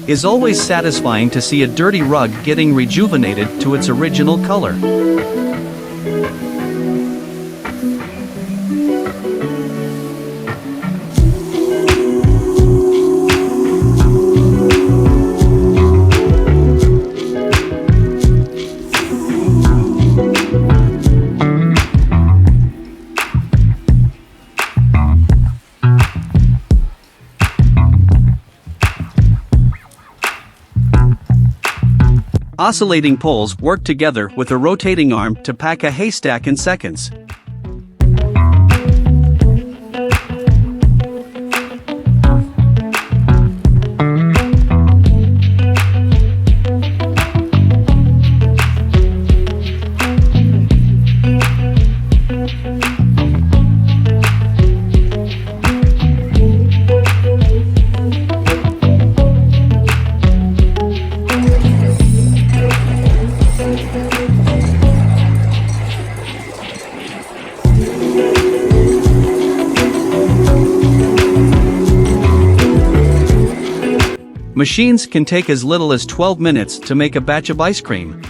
It's always satisfying to see a dirty rug getting rejuvenated to its original color. Oscillating poles work together with a rotating arm to pack a haystack in seconds. Machines can take as little as 12 minutes to make a batch of ice cream.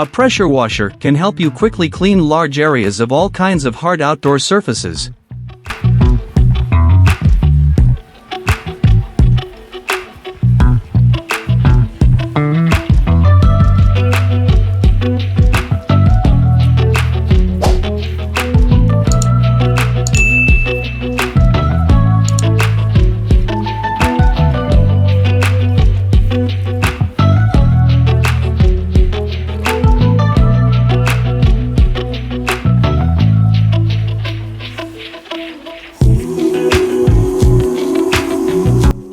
A pressure washer can help you quickly clean large areas of all kinds of hard outdoor surfaces.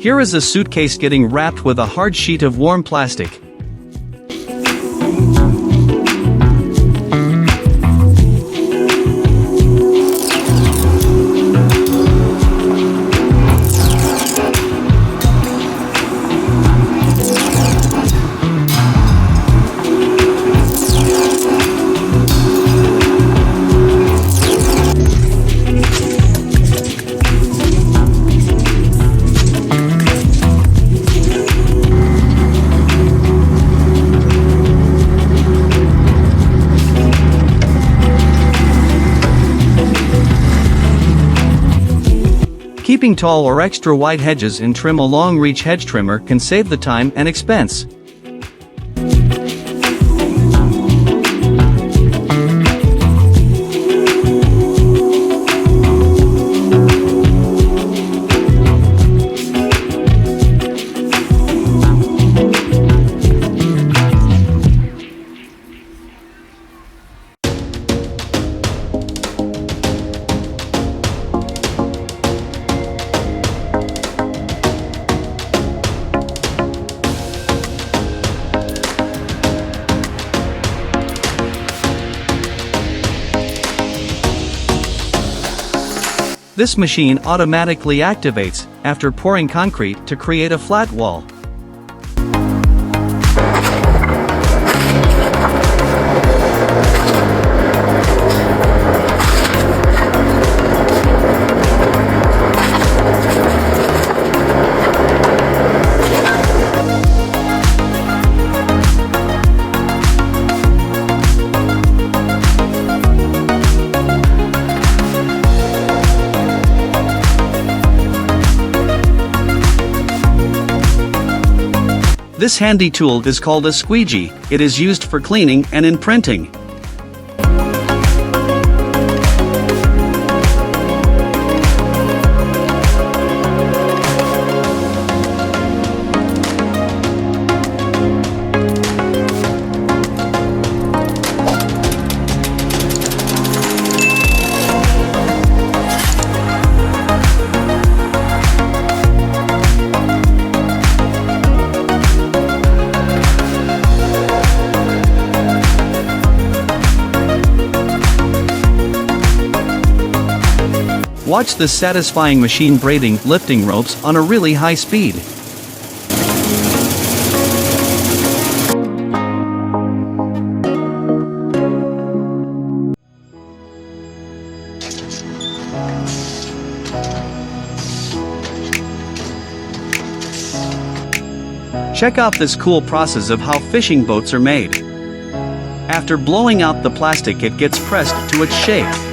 Here is a suitcase getting wrapped with a hard sheet of warm plastic. Keeping tall or extra wide hedges in trim, a long-reach hedge trimmer can save the time and expense. This machine automatically activates after pouring concrete to create a flat wall. This handy tool is called a squeegee. It is used for cleaning and in printing. Watch this satisfying machine braiding, lifting ropes on a really high speed. Check out this cool process of how fishing boats are made. After blowing out the plastic, it gets pressed to its shape.